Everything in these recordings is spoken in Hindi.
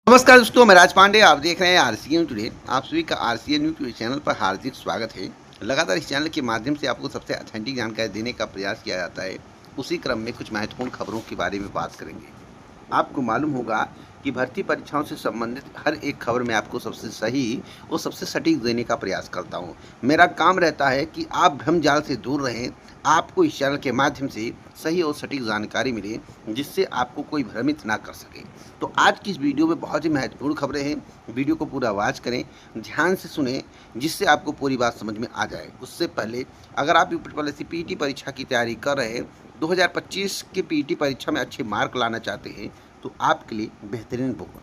नमस्कार दोस्तों, मैं राज पांडे। आप देख रहे हैं आरसीएन टुडे। आप सभी का आरसीएन न्यूज़ के चैनल पर हार्दिक स्वागत है। लगातार इस चैनल के माध्यम से आपको सबसे ऑथेंटिक जानकारी देने का प्रयास किया जाता है। उसी क्रम में कुछ महत्वपूर्ण खबरों के बारे में बात करेंगे। आपको मालूम होगा कि भर्ती परीक्षाओं से संबंधित हर एक खबर मैं आपको सबसे सही और सबसे सटीक देने का प्रयास करता हूं। मेरा काम रहता है कि आप भ्रम जाल से दूर रहें, आपको इस चैनल के माध्यम से सही और सटीक जानकारी मिले, जिससे आपको कोई भ्रमित ना कर सके। तो आज की इस वीडियो में बहुत ही महत्वपूर्ण खबरें हैं। वीडियो को पूरा वॉच करें, ध्यान से सुने, जिससे आपको पूरी बात समझ में आ जाए। उससे पहले अगर आप यूपी पीटी परीक्षा की तैयारी कर रहे हैं, 2025 की पीटी परीक्षा में अच्छे मार्क लाना चाहते हैं, तो आपके लिए बेहतरीन book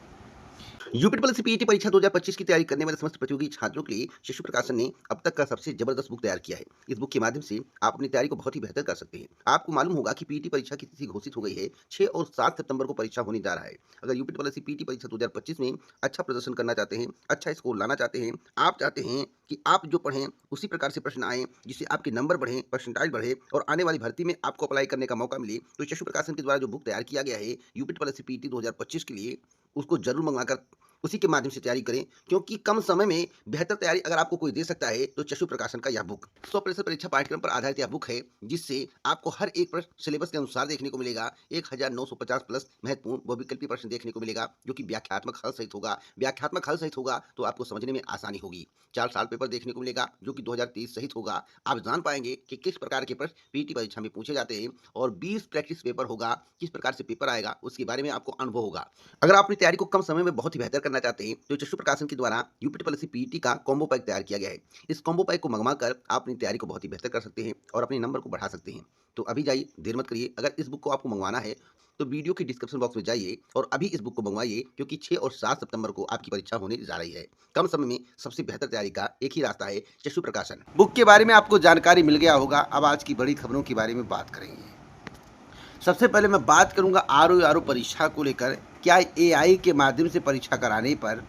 UP triple S PET परीक्षा 2025 की तैयारी करने वाले समस्त प्रतियोगी छात्रों के लिए शिशु प्रकाशन ने अब तक का सबसे जबरदस्त बुक तैयार किया है। इस बुक के माध्यम से आप अपनी तैयारी को बहुत ही बेहतर कर सकते हैं। आपको मालूम होगा कि पीईटी परीक्षा की तिथि घोषित हो गई है। 6 और 7 सितंबर को परीक्षा होने जा रहा है। अगर यूपी ट्रिपल एस पीईटी परीक्षा 2025 में अच्छा प्रदर्शन करना चाहते हैं, अच्छा स्कोर लाना चाहते हैं, आप चाहते हैं कि आप जो पढ़ें उसी प्रकार से प्रश्न आए, जिससे आपके नंबर बढ़े, परसेंटाइल बढ़े और आने वाली भर्ती में आपको अप्लाई करने का मौका मिले, तो शिशु प्रकाशन के द्वारा जो बुक तैयार किया गया है यूपी ट्रिपल एस पीईटी 2025 के लिए, उसको जरूर मंगवाकर उसी के माध्यम से तैयारी करें, क्योंकि कम समय में बेहतर तैयारी अगर आपको कोई दे सकता है तो चक्षु प्रकाशन का यह बुक 100% परीक्षा पाठ्यक्रम पर आधारित यह बुक है, जिससे आपको हर एक प्रश्न सिलेबस के अनुसार देखने को मिलेगा। 1950 प्लस महत्वपूर्ण व विकल्पीय प्रश्न देखने को मिलेगा, जो कि व्याख्यात्मक हल सहित होगा। व्याख्यात्मक हल सहित होगा तो आपको समझने में आसानी होगी। 4 साल पेपर देखने को मिलेगा, जो कि 2023 सहित होगा। आप जान पाएंगे कि किस प्रकार के प्रश्न पीटी परीक्षा में पूछे जाते हैं, और 20 प्रैक्टिस पेपर होगा। किस प्रकार से पेपर आएगा उसके बारे में आपको अनुभव होगा। अगर आप अपनी तैयारी को कम समय में बहुत ही बेहतर करना चाहते हैं, तो चक्षु प्रकाशन के द्वारा यूपी ट्रिपल एस पीईटी का कॉम्बो पैक तैयार किया गया है। इस कॉम्बो पैक को मंगवाकर आप अपनी तैयारी को बहुत ही बेहतर कर सकते हैं और अपने नंबर को बढ़ा सकते हैं। तो अभी जाइए, देर मत करिए। अगर इस बुक को आपको मंगवाना है तो वीडियो के डिस्क्रिप्शन बॉक्स में जाइए और अभी इस बुक को मंगवाइए, क्योंकि 6 और 7 सितंबर को आपकी परीक्षा होने जा रही है। कम समय में सबसे बेहतर तैयारी का एक ही रास्ता है, चक्षु प्रकाशन। बुक के बारे में आपको जानकारी मिल गया होगा। अब आज की बड़ी खबरों के बारे में बात करेंगे। सबसे पहले मैं बात करूंगा आरओ परीक्षा को लेकर। क्या एआई के माध्यम से परीक्षा कराने पर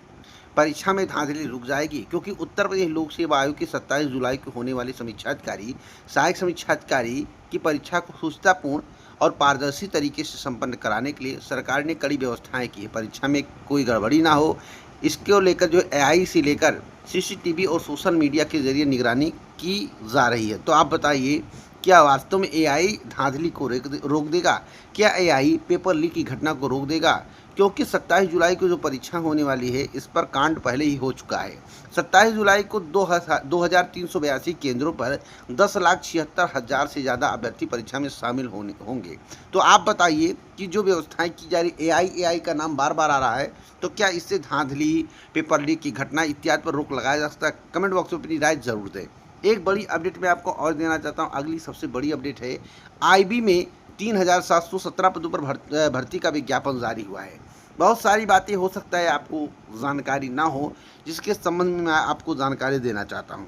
परीक्षा में धांधली रुक जाएगी? क्योंकि उत्तर प्रदेश लोक सेवा आयोग के 27 जुलाई को होने वाली समीक्षा अधिकारी, सहायक समीक्षा अधिकारी की परीक्षा को सुचितापूर्ण और पारदर्शी तरीके से संपन्न कराने के लिए सरकार ने कड़ी व्यवस्थाएं की है। परीक्षा में कोई गड़बड़ी ना हो, इसको लेकर जो एआई से लेकर सीसीटीवी और सोशल मीडिया के जरिए निगरानी की जा रही है। तो आप बताइए, क्या वास्तव में एआई धांधली को रोक देगा? क्या एआई पेपर लीक की घटना को रोक देगा? क्योंकि 27 जुलाई को जो परीक्षा होने वाली है, इस पर कांड पहले ही हो चुका है। 27 जुलाई को 2382 केंद्रों पर 10,76,000 से ज़्यादा अभ्यर्थी परीक्षा में शामिल होंगे। तो आप बताइए कि जो व्यवस्थाएं की जा रही, एआई का नाम बार बार आ रहा है, तो क्या इससे धांधली, पेपर लीक की घटना इत्यादि पर रोक लगाया जा सकता है? कमेंट बॉक्स में अपनी राय जरूर दें। एक बड़ी अपडेट मैं आपको और देना चाहता हूं। अगली सबसे बड़ी अपडेट है, आईबी में 3,717 पदों पर भर्ती का विज्ञापन जारी हुआ है। बहुत सारी बातें हो सकता है आपको जानकारी ना हो, जिसके संबंध में मैं आपको जानकारी देना चाहता हूं।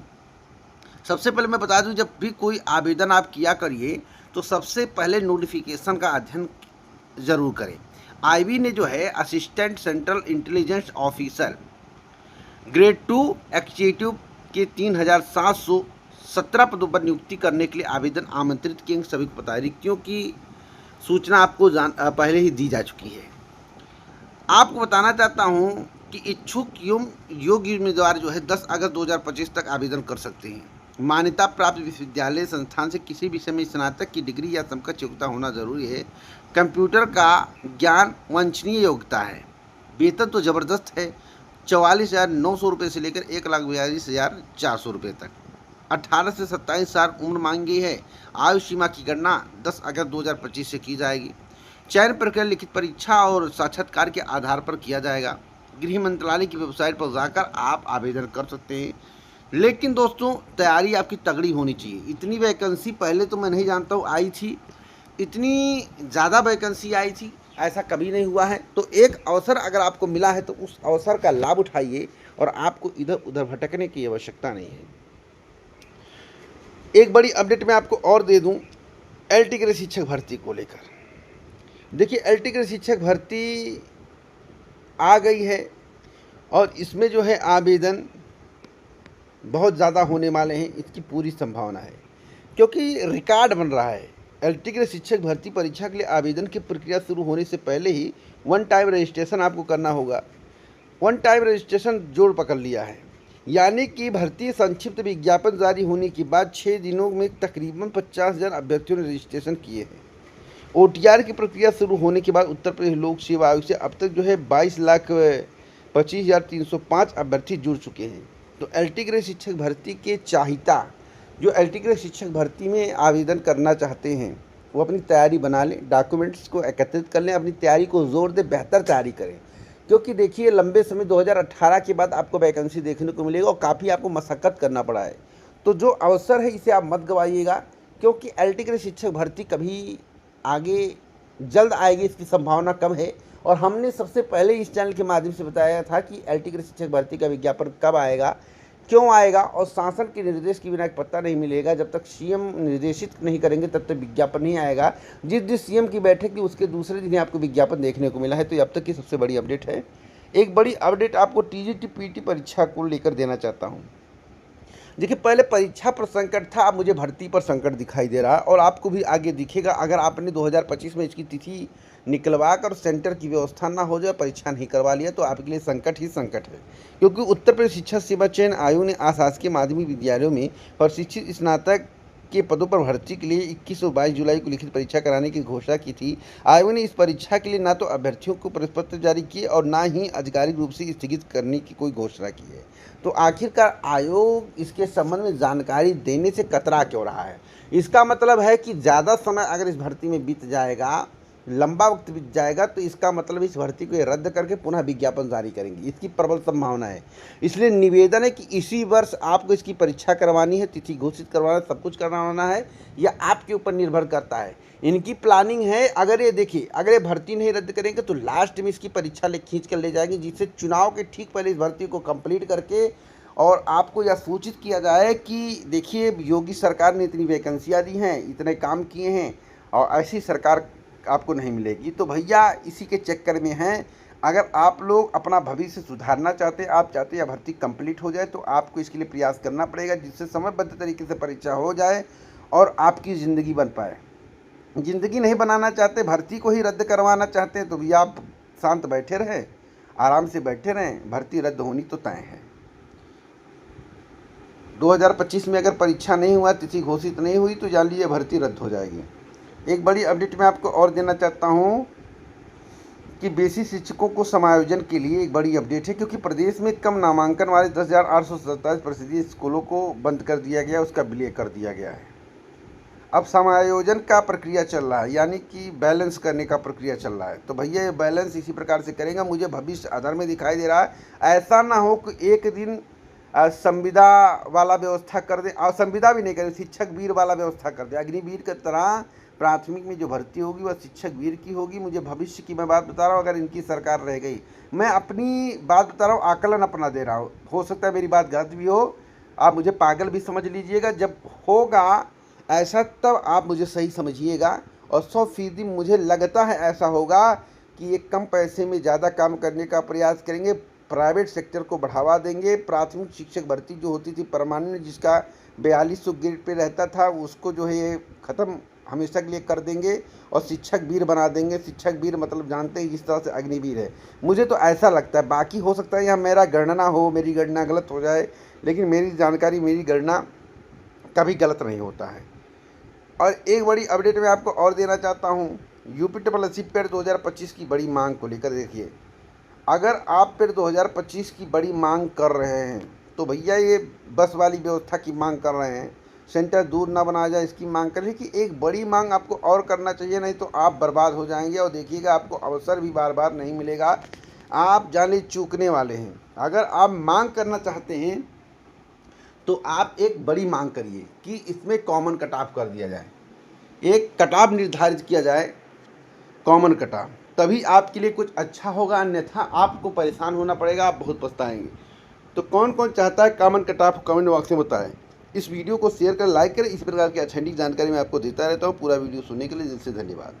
सबसे पहले मैं बता दूं, जब भी कोई आवेदन आप किया करिए तो सबसे पहले नोटिफिकेशन का अध्ययन जरूर करें। आईबी ने जो है assistant central intelligence officer grade 2 executive के 3,717 पदों पर नियुक्ति करने के लिए आवेदन आमंत्रित किए। सभी को पता है, रिक्तियों की सूचना आपको पहले ही दी जा चुकी है। आपको बताना चाहता हूं कि इच्छुक योग्य उम्मीदवार जो है 10 अगस्त 2025 तक आवेदन कर सकते हैं। मान्यता प्राप्त विश्वविद्यालय संस्थान से किसी विषय में स्नातक की डिग्री या समकक्ष योग्यता होना जरूरी है। कंप्यूटर का ज्ञान वांछनीय योग्यता है। वेतन तो ज़बरदस्त है, 44,900 रुपये से लेकर 1,42,400 रुपये तक। 18 से 27 साल उम्र मांगी है। आयु सीमा की गणना 10 अगस्त 2025 से की जाएगी। चयन प्रक्रिया लिखित परीक्षा और साक्षात्कार के आधार पर किया जाएगा। गृह मंत्रालय की वेबसाइट पर जाकर आप आवेदन कर सकते हैं। लेकिन दोस्तों, तैयारी आपकी तगड़ी होनी चाहिए। इतनी वैकेंसी पहले तो मैं नहीं जानता हूँ आई थी, इतनी ज़्यादा वैकेंसी आई थी, ऐसा कभी नहीं हुआ है। तो एक अवसर अगर आपको मिला है तो उस अवसर का लाभ उठाइए और आपको इधर उधर भटकने की आवश्यकता नहीं है। एक बड़ी अपडेट मैं आपको और दे दूं, एलटी ग्रेड शिक्षक भर्ती को लेकर। देखिए, एलटी ग्रेड शिक्षक भर्ती आ गई है और इसमें जो है आवेदन बहुत ज़्यादा होने वाले हैं, इसकी पूरी संभावना है, क्योंकि रिकॉर्ड बन रहा है। एलटी ग्रेड शिक्षक भर्ती परीक्षा के लिए आवेदन की प्रक्रिया शुरू होने से पहले ही वन टाइम रजिस्ट्रेशन आपको करना होगा। वन टाइम रजिस्ट्रेशन जोर पकड़ लिया है, यानी कि भर्ती संक्षिप्त विज्ञापन जारी होने के बाद 6 दिनों में तकरीबन 50,000 अभ्यर्थियों ने रजिस्ट्रेशन किए हैं। ओटीआर की प्रक्रिया शुरू होने के बाद उत्तर प्रदेश लोक सेवा आयोग से अब तक जो है 22,25,305 अभ्यर्थी जुड़ चुके हैं। तो एलटी ग्रेड शिक्षक भर्ती के चाहिता जो एलटी ग्रेड शिक्षक भर्ती में आवेदन करना चाहते हैं वो अपनी तैयारी बना लें, डॉक्यूमेंट्स को एकत्रित कर लें, अपनी तैयारी को जोर दें, बेहतर तैयारी करें। क्योंकि देखिए लंबे समय 2018 के बाद आपको वैकेंसी देखने को मिलेगा और काफ़ी आपको मशक्क़त करना पड़ा है। तो जो अवसर है इसे आप मत गंवाइएगा, क्योंकि एलटी ग्रेड शिक्षक भर्ती कभी आगे जल्द आएगी इसकी संभावना कम है। और हमने सबसे पहले इस चैनल के माध्यम से बताया था कि एलटी ग्रेड शिक्षक भर्ती का विज्ञापन कब आएगा, क्यों आएगा, और शासन के निर्देश के बिना एक पत्ता नहीं मिलेगा। जब तक सीएम निर्देशित नहीं करेंगे तब तक विज्ञापन नहीं आएगा। जिस सीएम की बैठक थी उसके दूसरे दिन ही आपको विज्ञापन देखने को मिला है। तो ये अब तक की सबसे बड़ी अपडेट है। एक बड़ी अपडेट आपको टीजीटी पीटी परीक्षा को लेकर देना चाहता हूँ। देखिए पहले परीक्षा पर संकट था, अब मुझे भर्ती पर संकट दिखाई दे रहा है और आपको भी आगे दिखेगा। अगर आपने 2025 में इसकी तिथि निकलवा कर सेंटर की व्यवस्था ना हो जाए, परीक्षा नहीं करवा लिया, तो आपके लिए संकट ही संकट है। क्योंकि उत्तर प्रदेश शिक्षा सेवा चयन आयोग ने आशासकीय माध्यमिक विद्यालयों में प्रशिक्षित स्नातक के पदों पर भर्ती के लिए 21 और 22 जुलाई को लिखित परीक्षा कराने की घोषणा की थी। आयोग ने इस परीक्षा के लिए ना तो अभ्यर्थियों को प्रश्नपत्र जारी किए और ना ही आधिकारिक रूप से स्थगित करने की कोई घोषणा की है। तो आखिरकार आयोग इसके संबंध में जानकारी देने से कतरा क्यों रहा है? इसका मतलब है कि ज़्यादा समय अगर इस भर्ती में बीत जाएगा, लंबा वक्त बीत जाएगा, तो इसका मतलब इस भर्ती को रद्द करके पुनः विज्ञापन जारी करेंगे, इसकी प्रबल संभावना है। इसलिए निवेदन है कि इसी वर्ष आपको इसकी परीक्षा करवानी है, तिथि घोषित करवाना, सब कुछ करवाना है, यह आपके ऊपर निर्भर करता है। इनकी प्लानिंग है, अगर ये देखिए अगर ये भर्ती नहीं रद्द करेंगे तो लास्ट में इसकी परीक्षा खींच कर ले जाएंगे, जिससे चुनाव के ठीक पहले इस भर्ती को कंप्लीट करके और आपको यह सूचित किया जाए कि देखिए योगी सरकार ने इतनी वैकेंसियाँ दी हैं, इतने काम किए हैं और ऐसी सरकार आपको नहीं मिलेगी। तो भैया इसी के चक्कर में हैं। अगर आप लोग अपना भविष्य सुधारना चाहते हैं, आप चाहते हैं भर्ती कंप्लीट हो जाए, तो आपको इसके लिए प्रयास करना पड़ेगा, जिससे समयबद्ध तरीके से परीक्षा हो जाए और आपकी ज़िंदगी बन पाए। ज़िंदगी नहीं बनाना चाहते, भर्ती को ही रद्द करवाना चाहते हैं, तो भैया आप शांत बैठे रहें, आराम से बैठे रहें, भर्ती रद्द होनी तो तय है। 2025 में अगर परीक्षा नहीं हुआ, तिथि घोषित नहीं हुई, तो जान लीजिए भर्ती रद्द हो जाएगी। एक बड़ी अपडेट मैं आपको और देना चाहता हूं कि बेसिक शिक्षकों को समायोजन के लिए एक बड़ी अपडेट है, क्योंकि प्रदेश में कम नामांकन वाले 10,827 परिषदीय स्कूलों को बंद कर दिया गया, उसका विलय कर दिया गया है। अब समायोजन का प्रक्रिया चल रहा है, यानी कि बैलेंस करने का प्रक्रिया चल रहा है। तो भैया ये बैलेंस इसी प्रकार से करेगा, मुझे भविष्य आधार में दिखाई दे रहा है। ऐसा ना हो कि एक दिन संविदा वाला व्यवस्था कर दे और संविदा भी नहीं करे, शिक्षक वीर वाला व्यवस्था कर दे। अग्निवीर की तरह प्राथमिक में जो भर्ती होगी वह शिक्षक वीर की होगी। मुझे भविष्य की मैं बात बता रहा हूँ, अगर इनकी सरकार रह गई, मैं अपनी बात बता रहा हूँ, आकलन अपना दे रहा हूँ, हो सकता है मेरी बात गलत भी हो, आप मुझे पागल भी समझ लीजिएगा। जब होगा ऐसा तब आप मुझे सही समझिएगा। और 100% मुझे लगता है ऐसा होगा कि ये कम पैसे में ज़्यादा काम करने का प्रयास करेंगे, प्राइवेट सेक्टर को बढ़ावा देंगे। प्राथमिक शिक्षक भर्ती जो होती थी परमानेंट, जिसका 4200 ग्रेड पे रहता था, उसको जो है ये ख़त्म हमेशा के लिए कर देंगे और शिक्षक वीर बना देंगे। शिक्षक वीर मतलब जानते हैं जिस तरह से अग्निवीर है, मुझे तो ऐसा लगता है। बाकी हो सकता है यहाँ मेरा गणना हो, मेरी गणना गलत हो जाए, लेकिन मेरी जानकारी, मेरी गणना कभी गलत नहीं होता है। और एक बड़ी अपडेट मैं आपको और देना चाहता हूँ, यूपी पेड 2025 की बड़ी मांग को लेकर। देखिए अगर आप पेड 2025 की बड़ी मांग कर रहे हैं तो भैया ये बस वाली व्यवस्था की मांग कर रहे हैं, सेंटर दूर ना बनाया जाए इसकी मांग कर रही कि एक बड़ी मांग आपको और करना चाहिए, नहीं तो आप बर्बाद हो जाएंगे। और देखिएगा आपको अवसर भी बार बार नहीं मिलेगा, आप जाने चूकने वाले हैं। अगर आप मांग करना चाहते हैं तो आप एक बड़ी मांग करिए कि इसमें कॉमन कट ऑफ कर दिया जाए, एक कट ऑफ निर्धारित किया जाए, कॉमन कट ऑफ, तभी आपके लिए कुछ अच्छा होगा, अन्यथा आपको परेशान होना पड़ेगा, आप बहुत पछताएंगे। तो कौन कौन चाहता है common cut off, comment box में बताएं। इस वीडियो को शेयर कर, लाइक करें। इस प्रकार की अथेंटिक जानकारी मैं आपको देता रहता हूँ। पूरा वीडियो सुनने के लिए दिल से धन्यवाद।